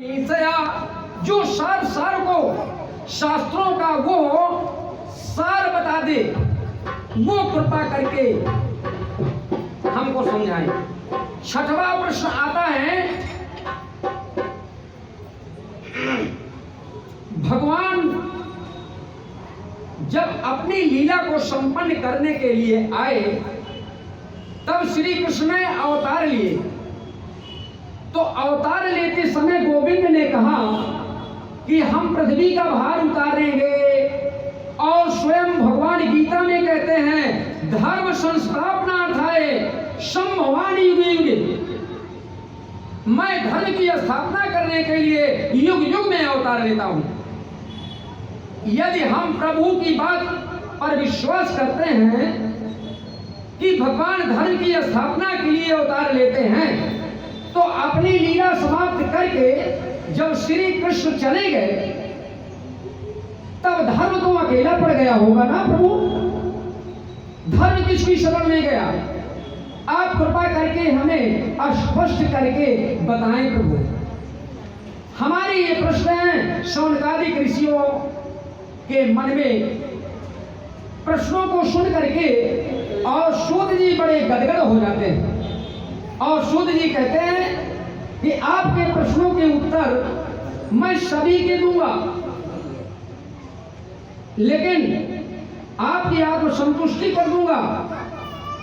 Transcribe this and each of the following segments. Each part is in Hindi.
ईसाया जो सार को शास्त्रों का वो सार बता दे, वो कृपा करके हमको समझाएं। छठवां प्रश्न आता है, भगवान जब अपनी लीला को संपन्न करने के लिए आए तब श्री कृष्ण ने अवतार लिए। तो अवतार लेते समय गोविंद ने कहा कि हम पृथ्वी का भार उतारेंगे, और स्वयं भगवान गीता में कहते हैं धर्म संस्थापनार्थाय संभवामि युगे युगे, मैं धर्म की स्थापना करने के लिए युग युग में अवतार लेता हूं। यदि हम प्रभु की बात पर विश्वास करते हैं कि भगवान धर्म की स्थापना के लिए अवतार लेते हैं, तो अपनी लीला समाप्त करके जब श्री कृष्ण चले गए तब धर्म तो अकेला पड़ गया होगा ना प्रभु, धर्म किसकी शरण में गया? आप कृपा करके हमें स्पष्ट करके बताएं प्रभु। हमारे ये प्रश्न हैं शौनकादिक ऋषियों के मन में। प्रश्नों को सुन करके और सूत जी बड़े गदगद हो जाते हैं, और सूत जी कहते हैं कि आपके प्रश्नों के उत्तर मैं सभी के दूंगा, लेकिन आपकी आत्मसंतुष्टि कर दूंगा।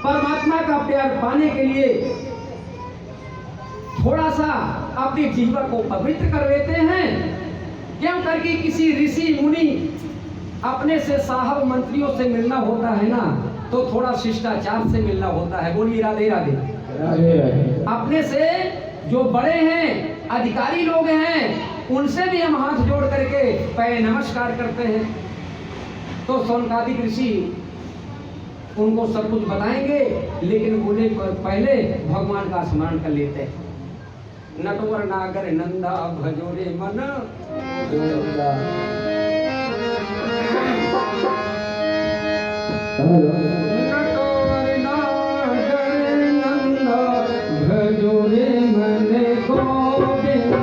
परमात्मा का प्यार पाने के लिए थोड़ा सा अपने जीवन को पवित्र कर लेते हैं। क्यों करके किसी ऋषि मुनि अपने से साहब मंत्रियों से मिलना होता है ना, तो थोड़ा शिष्टाचार से मिलना होता है। बोलिए राधे राधे। अपने से जो बड़े हैं, अधिकारी लोग हैं, उनसे भी हम हाथ जोड़ करके पैर नमस्कार करते हैं। तो शौनकादिक ऋषि उनको सब कुछ बताएंगे, लेकिन बोले पहले भगवान का स्मरण कर लेते हैं। नटवर नागर नंदा भजोरे मन, नटवर नागर नंदा भजोरे मन गोविंद,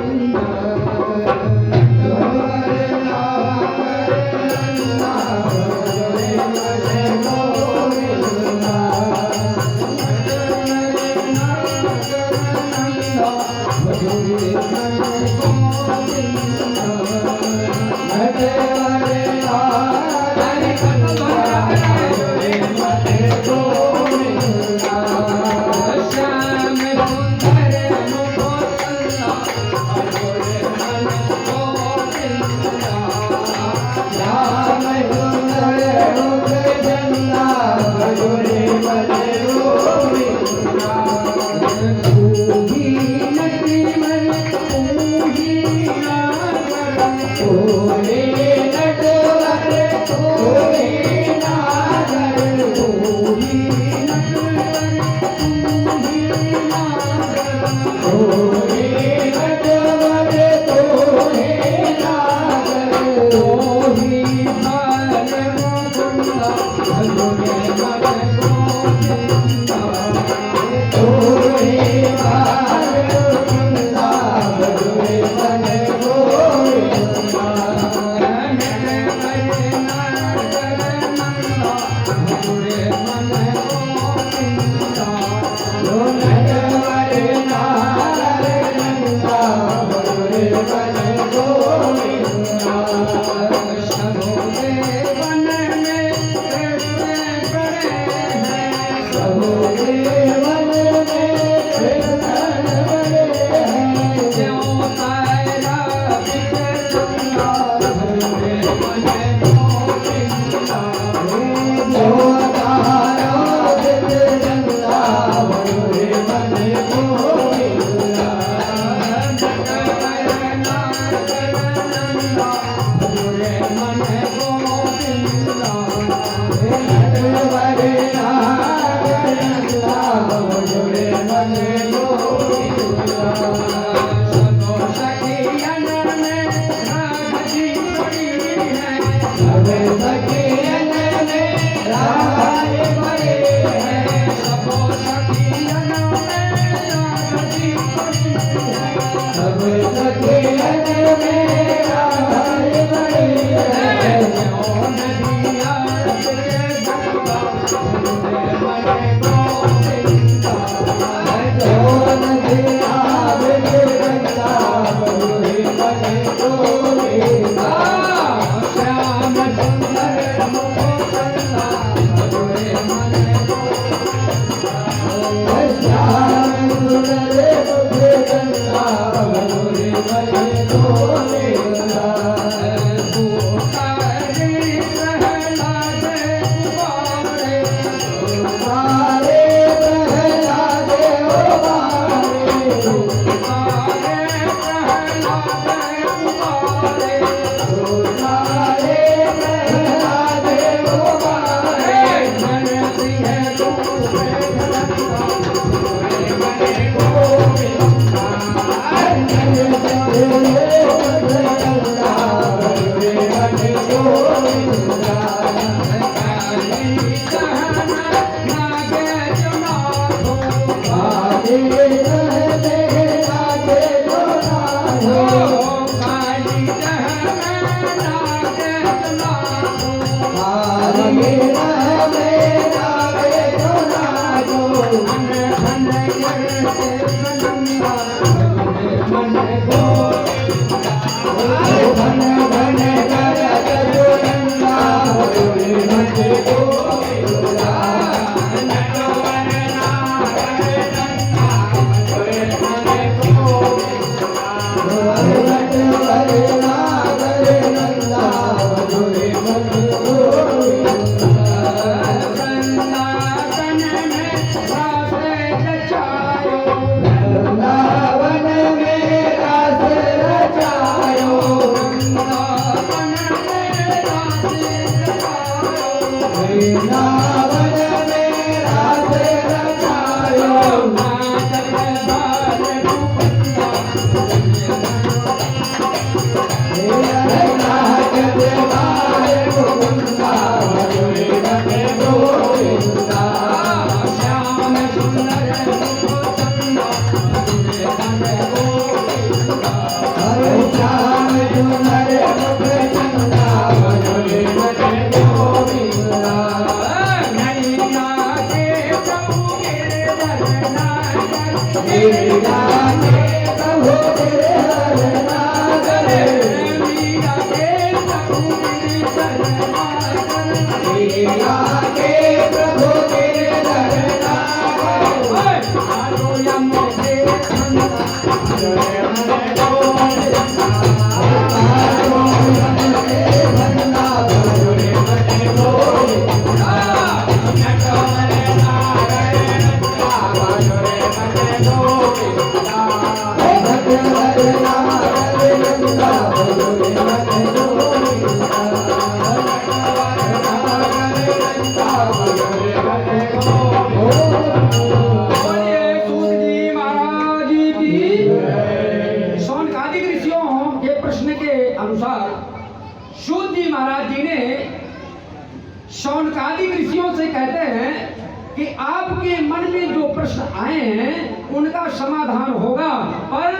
शौनकादिक ऋषियों से कहते हैं कि आपके मन में जो प्रश्न आए हैं उनका समाधान होगा, पर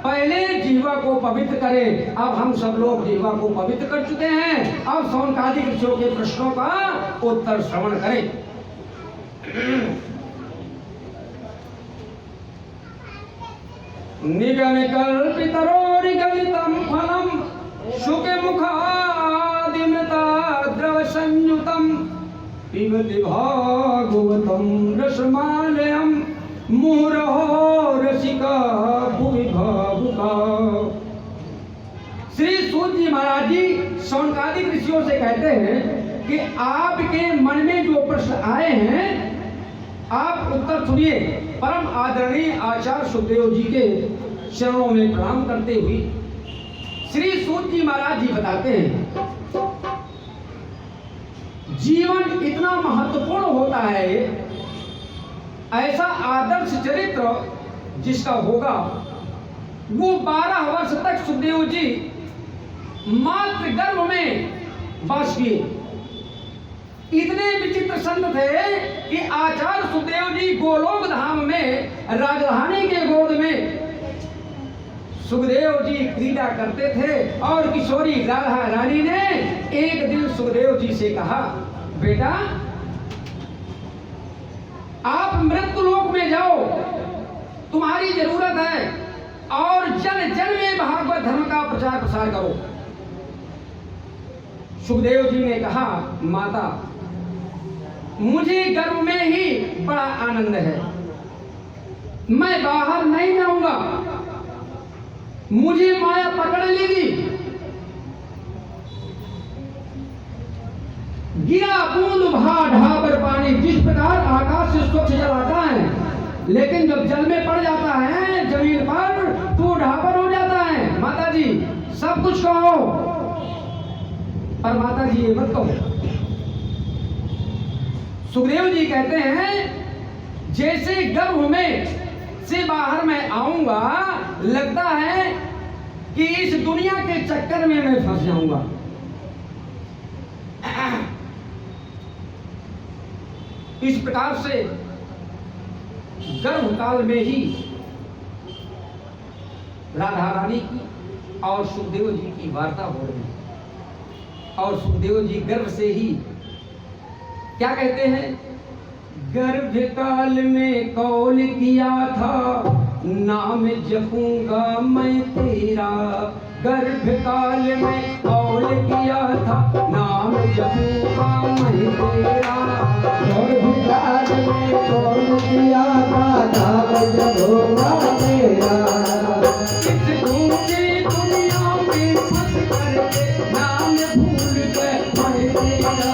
पहले जीवा को पवित्र करें। अब हम सब लोग जीवा को पवित्र कर चुके हैं, अब शौनकादिक ऋषियों के प्रश्नों का उत्तर श्रवण करें। निगम कल्पितरो निगमितम फलम शुके मुखादिमता द्रव संयुतम पिबति भागवतम रसमालयम मुहुरहो रसिका भुवि भावुका। श्री सूत जी महाराज जी शौनकादिक ऋषियों से कहते हैं कि आपके मन में जो प्रश्न आए हैं आप उत्तर सुनिए। परम आदरणीय आचार्य सुखदेव जी के चरणों में प्रणाम करते हुए श्री सूत जी महाराज जी बताते हैं, जीवन इतना महत्वपूर्ण होता है, ऐसा आदर्श चरित्र जिसका होगा वो 12 वर्ष तक सुखदेव जी मातृ गर्भ में वास किए। इतने विचित्र संत थे कि आचार्य सुखदेव जी गोलोक धाम में राजधानी के गोद में सुखदेव जी क्रीड़ा करते थे और किशोरी राधा रानी ने एक दिन सुखदेव जी से कहा, बेटा आप मृत्यु लोक में जाओ, तुम्हारी जरूरत है और जन जन में भागवत धर्म का प्रचार प्रसार करो। सुखदेव जी ने कहा, माता मुझे गर्भ में ही बड़ा आनंद है, मैं बाहर नहीं जाऊंगा, मुझे माया पकड़ लेगी। गिरा बूंद भा ढाबर पानी, जिस प्रकार आकाश से स्वच्छ जल आता है, लेकिन जब जल में पड़ जाता है जमीन पर तो ढाबर हो जाता है। माता जी सब कुछ कहो, पर माता जी ये मत कहो। सुखदेव जी कहते हैं जैसे गर्भ में से बाहर मैं आऊंगा, लगता है कि इस दुनिया के चक्कर में मैं फंस जाऊंगा। इस प्रकार से गर्भकाल में ही राधा रानी की और सुखदेव जी की वार्ता हो रही है, और सुखदेव जी गर्भ से ही क्या कहते हैं, गर्भकाल में कौल किया था, नाम जपूंगा मैं तेरा। गर्भकाल में कौल किया था, नाम जपूंगा मैं तेरा। गर्भकाल में कौल किया था, नाम जपूंगा तेरा। इस झूठी दुनिया में फंस करके नाम भूल गए मैं तेरा।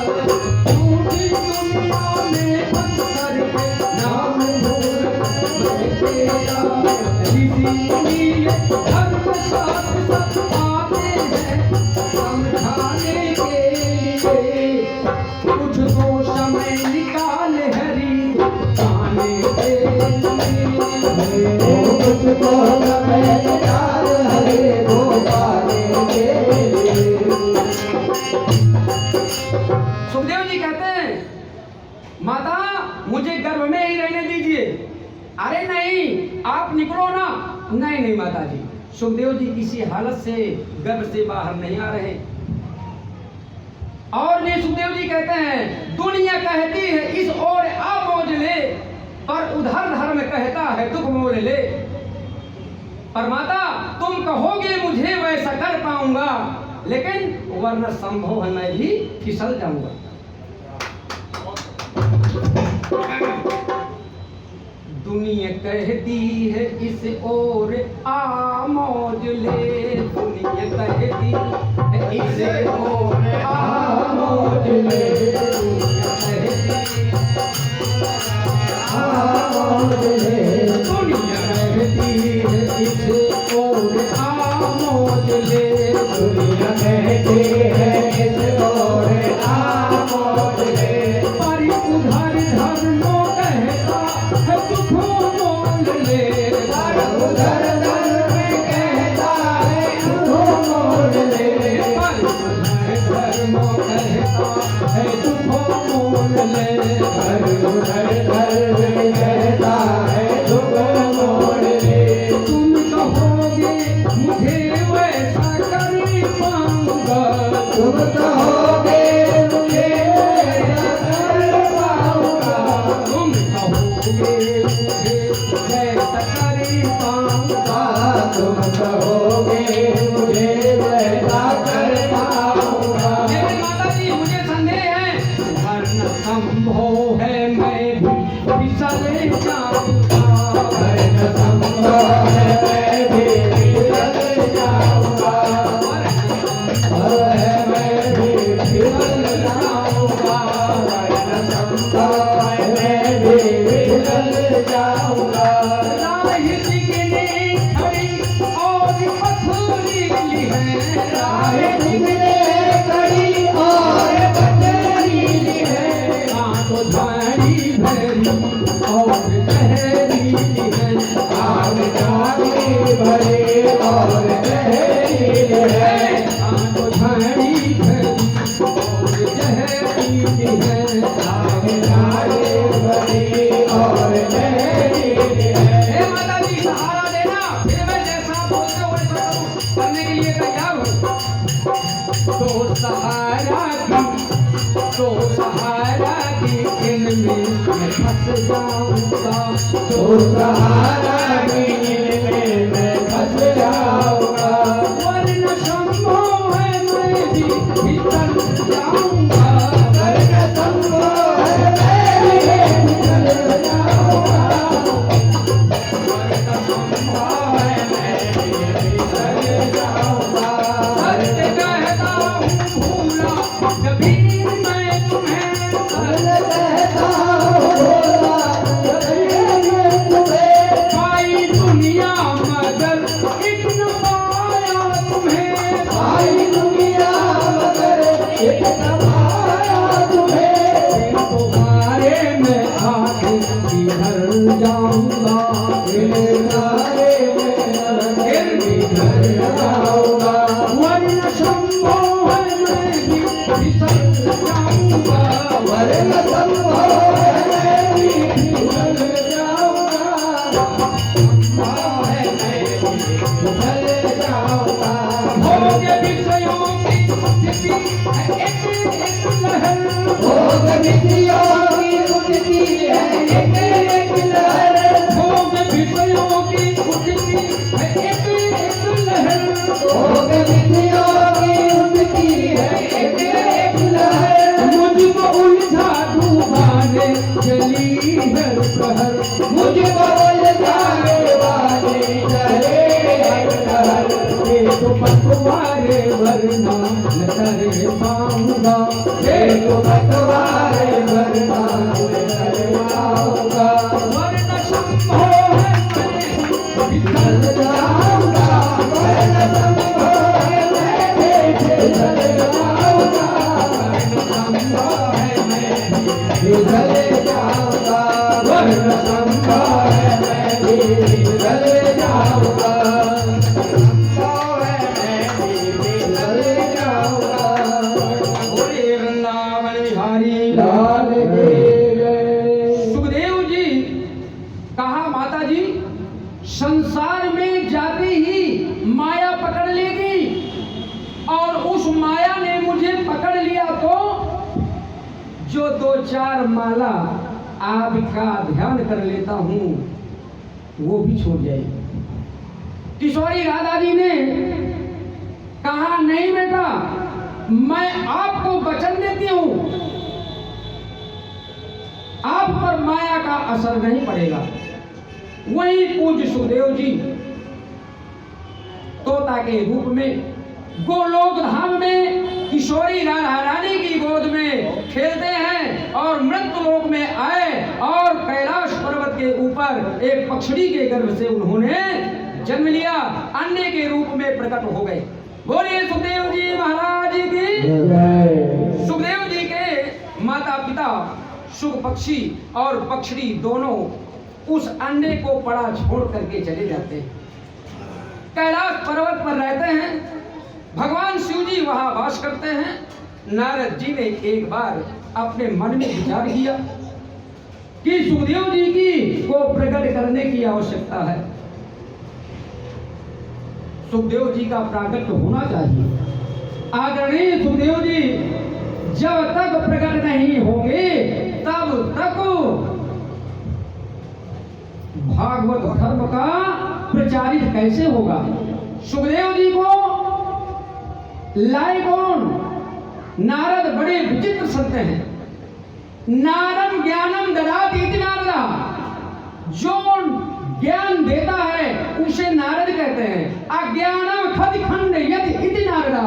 झूठी दुनिया में फंस करके नाम भूल गए मैं तेरा। इसीलिए धर्म शास्त्र सब आते हैं समझाने के लिए, कुछ तो समय निकाल हरि पाने के लिए। कुछ तो समय निकाल हरि को पाने के लिए। सुखदेव जी कहते हैं, माता मुझे गर्भ में ही रहने दीजिए। अरे नहीं, आप निकलो ना। नहीं नहीं माता जी, सुखदेव जी किसी हालत से गर्भ से बाहर नहीं आ रहे। और ने सुखदेव जी कहते हैं, दुनिया कहती है इस ओर आ मौज ले, पर उधर धर्म कहता है दुख मोल ले। पर माता तुम कहोगे मुझे वैसा कर पाऊंगा, लेकिन वरना संभव है मैं भी फिसल जाऊंगा। दुनिया कहती है इस ओर आ मौज ले, दुनिया कहती है इस ओर आ मौज ले, दुनिया कहती आ मौज ले, दुनिया कहती है इस ओर आ मौज ले, दुनिया कहती है इस ओर आ मौज ले। पर उधर धर्मों कहता है दुख मोल ले। उधर धर्म कहता है दुख मोल ले। पर उधर धर्मों कहता है दुख मोल ले। उधर धर्म कहता है दुख मोल ले। तुम कहोगे मुझे वैसा कर पाऊंगा, तुम कहोगे मुझे वैसा कर पाऊंगा। तुम कहोगे मुझे वैसा कर पाऊंगा। तुम कहोगे मुझे वैसा कर पाऊंगा। लेकिन माता जी मुझे संदेह है, वरना संभव है मैं भी फिसल जाऊंगा। वरना संभव है मैं भी फिसल जाऊंगा। मैं भी फिसल जाऊंगा। वरना संभव है मैं भी फिसल जाऊंगा। राह दिखने खड़ी और पथरीली है, राह दिखने खड़ी और पथरीली है। आंख झाड़ी भरी और गहरीली है, आग जागी भरी और गहरीली है। आंख झाड़ी भरी और गहरीली है। आग जागी भरी और गहरीली है। हे माता जी सहारा देना, फिर मैं जैसा बोलते हो वैसा करूं, करने के लिए तैयार हूं। तो सहारा की इनमें मैं फंस जाऊंगा। तो सहारा की नींद में मैं फंस जाऊंगा। सारी दुनिया मगर एक कमाया तुम्हें तुम्हारे में आके किधर जाऊंगा किनारे में किधर जाऊंगा वर्ण शंभो है मैं भी फिसल जाऊंगा वरन संभव है मैं भी फिसल जाऊंगा है मैं भी फिसल जाऊंगा भोग विषयों की स्थिति है एक लहर भोग विधियों की उठती है एक लहर भोग विषयों की स्थिति है एक लहर भोग विधियों की उठती है एक लहर मुझको उलझा डूबाने चली हर प्रहर मुझको उलझाने वाले चले हर लहर एक पतवारे वरना न करे पाऊंगा एक पतवार वरना कर पाऊंगा वर्ण शंभो है मैं फिसल जाऊंगा वरन संभव है मैं भी फिसल जाऊंगा संभव है मैं फिसल जाऊंगा वरन संभव है मैं भी फिसल जाऊंगा संभव है मैं भी फिसल जाऊंगा बोले वृंदावन बिहारी लाल के गए सुखदेव जी कहा माता जी संसार में जाते ही माया पकड़ लेगी और उस माया ने मुझे पकड़ लिया तो जो दो चार माला आपका ध्यान कर लेता हूं वो भी छूट जाएगी। किशोरी राधा जी ने कहा नहीं बेटा मैं आपको वचन देती हूं आप पर माया का असर नहीं पड़ेगा। वही पूज्य सुखदेव जी तोता के रूप में गोलोक धाम में किशोरी राधा रानी की गोद में खेलते हैं और मृत्यु लोक में आए और कैलाश पर्वत के ऊपर एक पक्षी के गर्भ से उन्होंने जन्म लिया, अन्य के रूप में प्रकट हो गए। बोलिए सुखदेव जी महाराज की। सुखदेव जी के माता पिता शुभ पक्षी और पक्षी दोनों उस अंडे को पड़ा छोड़ करके चले जाते हैं। कैलाश पर्वत पर रहते हैं, भगवान शिव जी वहां वास करते हैं। नारद जी ने एक बार अपने मन में विचार किया कि सुखदेव जी की को प्रकट करने की आवश्यकता है, सुखदेव जी का प्राकट्य होना चाहिए। आदरणीय सुखदेव जी जब तक प्रकट नहीं होंगे तब तक भागवत धर्म का प्रचारित कैसे होगा। सुखदेव जी को लाए कौन? नारद बड़े विचित्र संत हैं। नारम ज्ञानम ददाति इति नारदा, जो ज्ञान देता है उसे नारद कहते हैं। अज्ञानम खद खंडयति इति नारदा,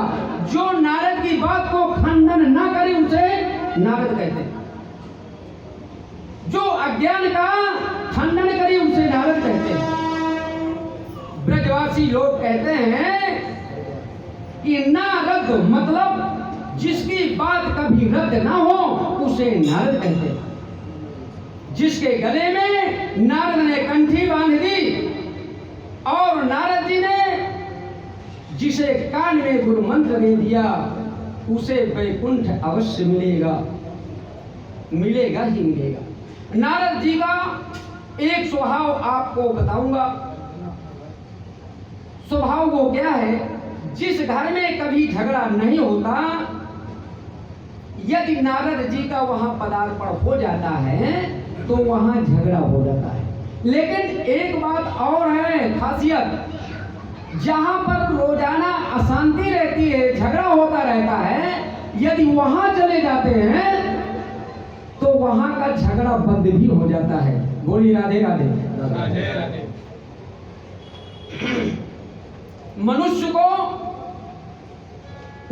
जो नारद की बात को खंडन ना करे उसे नारद कहते हैं। जो अज्ञान का खंडन करे उसे नारद कहते हैं। ब्रजवासी लोग कहते हैं कि नारद मतलब जिसकी बात कभी रद्द ना हो उसे नारद कहते हैं। जिसके गले में नारद ने कंठी बांध दी और नारद जी ने जिसे कान में गुरु मंत्र दे दिया उसे वैकुंठ अवश्य मिलेगा, मिलेगा ही मिलेगा। नारद जी का एक स्वभाव आपको बताऊंगा। स्वभाव वो क्या है? जिस घर में कभी झगड़ा नहीं होता, यदि नारद जी का वहां पदार्पण हो जाता है तो वहां झगड़ा हो जाता है। लेकिन एक बात और है खासियत, जहां पर रोजाना अशांति रहती है, झगड़ा होता रहता है, यदि वहां चले जाते हैं तो वहां का झगड़ा बंद भी हो जाता है। बोली राधे राधे। राधे राधे। मनुष्य को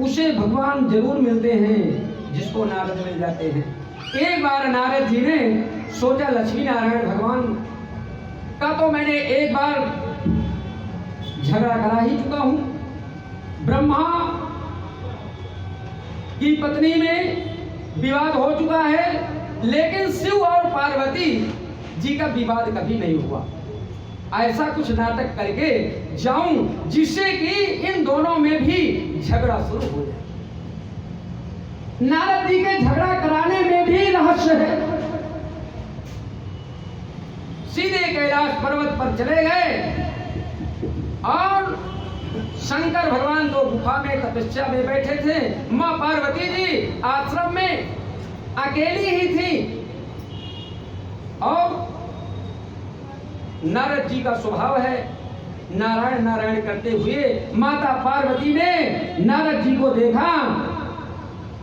उसे भगवान जरूर मिलते हैं जिसको नारद मिल जाते हैं। एक बार नारद जी ने सोचा लक्ष्मी नारायण भगवान का तो मैंने एक बार झगड़ा करा ही चुका हूं। ब्रह्मा की पत्नी में विवाद हो चुका है, लेकिन शिव और पार्वती जी का विवाद कभी नहीं हुआ। ऐसा कुछ नाटक करके जाऊं जिससे कि इन दोनों में भी झगड़ा शुरू हो जाए। नारद जी के झगड़ा कराने में भी रहस्य है। सीधे कैलाश पर्वत पर चले गए और शंकर भगवान तो गुफा में तपस्या में बैठे थे। मां पार्वती जी आश्रम में अकेली ही थी और नारद जी का स्वभाव है नारायण नारायण करते हुए माता पार्वती ने नारद जी को देखा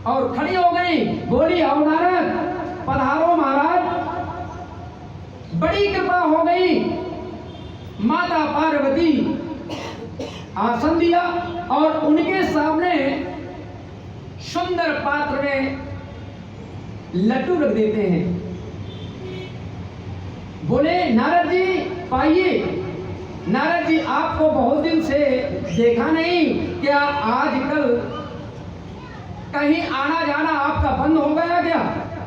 और खड़ी हो गई, बोली, आओ नारद, पधारो महाराज, बड़ी कृपा हो गई। माता पार्वती आसन दिया और उनके सामने सुंदर पात्र में लड्डू रख देते हैं। बोले, नारद जी पाइए। नारद जी, आपको बहुत दिन से देखा नहीं, क्या आजकल कहीं आना जाना आपका बंद हो गया क्या?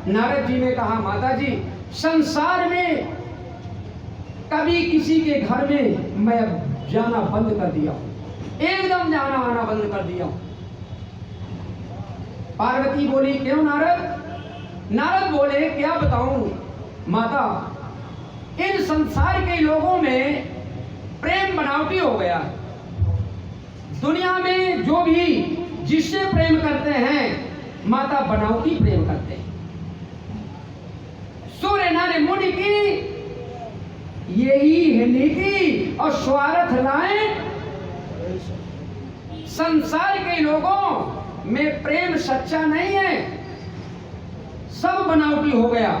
नारद जी ने कहा, माता जी, संसार में कभी किसी के घर में मैं जाना बंद कर दिया हूं, एकदम जाना आना बंद कर दिया हूं। पार्वती बोली, क्यों नारद? नारद बोले, क्या बताऊं माता, इन संसार के लोगों में प्रेम बनावटी हो गया। दुनिया में जो भी जिससे प्रेम करते हैं माता बनावटी प्रेम करते हैं। सूर्य नारे मुनि की यही है नीति और स्वार्थ लाए। संसार के लोगों में प्रेम सच्चा नहीं है, सब बनावटी हो गया।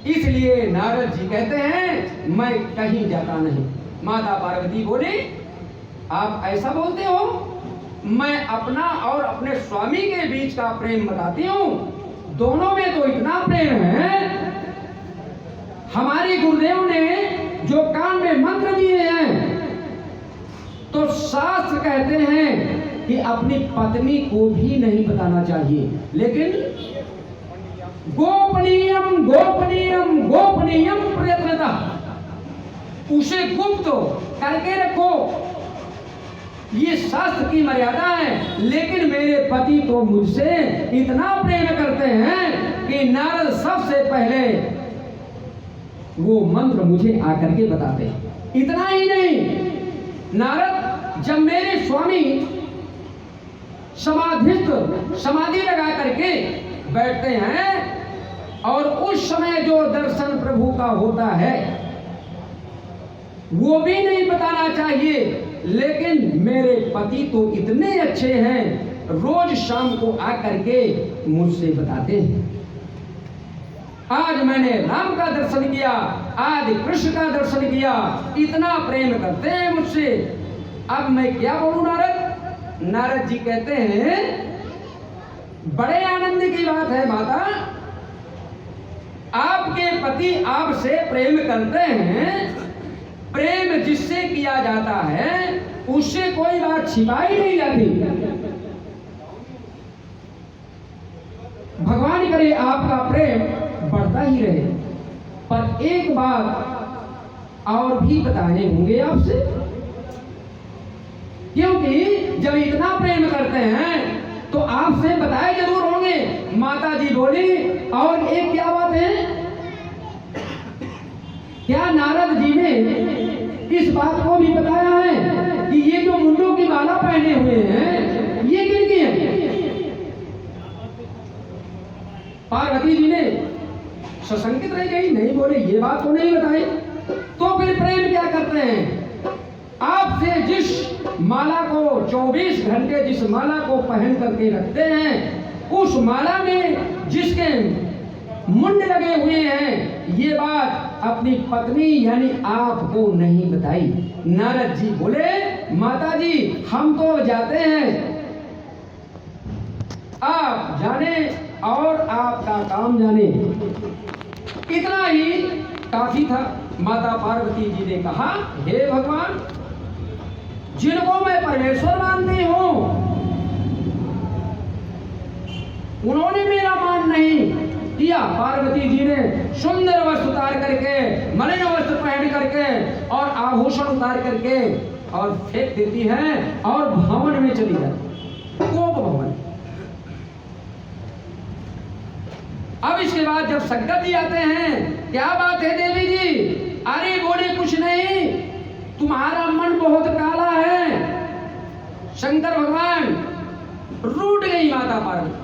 इसलिए नारद जी कहते हैं मैं कहीं जाता नहीं। माता पार्वती बोली, आप ऐसा बोलते हो? मैं अपना और अपने स्वामी के बीच का प्रेम बताती हूँ, दोनों में तो इतना प्रेम है। हमारे गुरुदेव ने जो कान में मंत्र दिए हैं, तो शास्त्र कहते हैं कि अपनी पत्नी को भी नहीं बताना चाहिए, लेकिन गोपनीयम गोपनीयम गोपनीयम प्रयत्नता, उसे गुप्त करके रखो, ये शास्त्र की मर्यादा है। लेकिन मेरे पति तो मुझसे इतना प्रेम करते हैं कि नारद सबसे पहले वो मंत्र मुझे आकर के बताते हैं। इतना ही नहीं, नारद जब मेरे स्वामी समाधि लगा करके बैठते हैं और उस समय जो दर्शन प्रभु का होता है वो भी नहीं बताना चाहिए। लेकिन मेरे पति तो इतने अच्छे हैं, रोज शाम को आकर के मुझसे बताते हैं, आज मैंने राम का दर्शन किया, आज कृष्ण का दर्शन किया, इतना प्रेम करते हैं मुझसे। अब मैं क्या बोलूं नारद? नारद जी कहते हैं, बड़े आनंद की बात है माता, आपके पति आपसे प्रेम करते हैं। प्रेम जिससे किया जाता है उससे कोई बात छिपाई नहीं जाती। भगवान करे आपका प्रेम बढ़ता ही रहे। पर एक बात और भी बताने होंगे आपसे, क्योंकि जब इतना प्रेम करते हैं तो आपसे बताए जरूर होंगे। माता जी बोली, और एक क्या बात है? क्या नारद जी ने इस बात को भी बताया है कि ये जो मुंडों की माला पहने हुए हैं ये किनकी है? पार्वती जी ने सशंकित रह गई, नहीं बोले, ये बात तो नहीं बताई। तो फिर प्रेम क्या करते हैं? आपसे जिस माला को 24 घंटे जिस माला को पहन करके रखते हैं, उस माला में जिसके मुंड लगे हुए हैं, ये बात अपनी पत्नी यानी आपको नहीं बताई। नारद जी बोले, माता जी हम तो जाते हैं, आप जाने और आपका काम जाने। इतना ही काफी था। माता पार्वती जी ने कहा, हे भगवान, जिनको मैं परमेश्वर मानती हूं पार्वती जी ने सुंदर वस्त्र उतार करके, मलिन वस्त्र पहन करके और आभूषण उतार करके और फेंक देती हैं और भवन में चली जाती, कोप भवन। अब इसके बाद जब संगत जी आते हैं, क्या बात है देवी जी? अरे बोले कुछ नहीं, तुम्हारा मन बहुत काला है। शंकर भगवान रूठ गई माता पार्वती।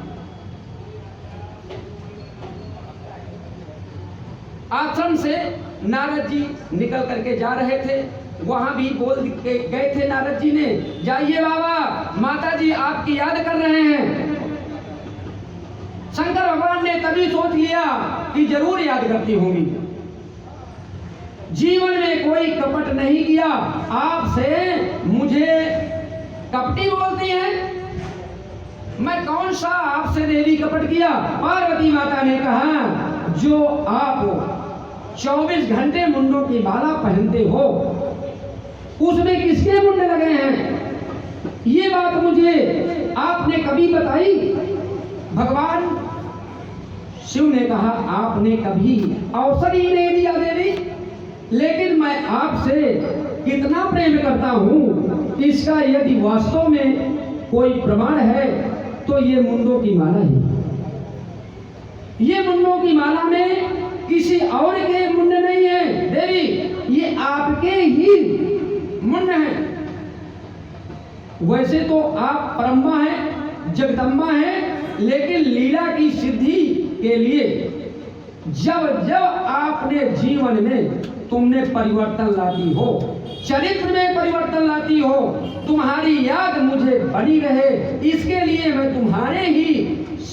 आश्रम से नारद जी निकल करके जा रहे थे, वहां भी बोल गए थे नारद जी ने, जाइए बाबा, माता जी आपकी याद कर रहे हैं। शंकर भगवान ने तभी सोच लिया कि जरूर याद करती होंगी, जीवन में कोई कपट नहीं किया, आपसे मुझे कपटी बोलती हैं? मैं कौन सा आपसे देवी कपट किया? पार्वती माता ने कहा, जो आप 24 घंटे मुंडों की माला पहनते हो, उसमें किसके मुंडे लगे हैं? ये बात मुझे आपने कभी बताई? भगवान शिव ने कहा, आपने कभी अवसर ही नहीं दिया देवी, लेकिन मैं आपसे कितना प्रेम करता हूं, इसका यदि वास्तव में कोई प्रमाण है तो ये मुंडों की माला है। ये मुंडों की माला में किसी और के मुंड नहीं है देवी, ये आपके ही मुंड हैं। वैसे तो आप परम्मा हैं, जगदम्बा हैं, लेकिन लीला की सिद्धि के लिए जब जब आपने जीवन में तुमने परिवर्तन लाती हो, चरित्र में परिवर्तन लाती हो, तुम्हारी याद मुझे बनी रहे, इसके लिए मैं तुम्हारे ही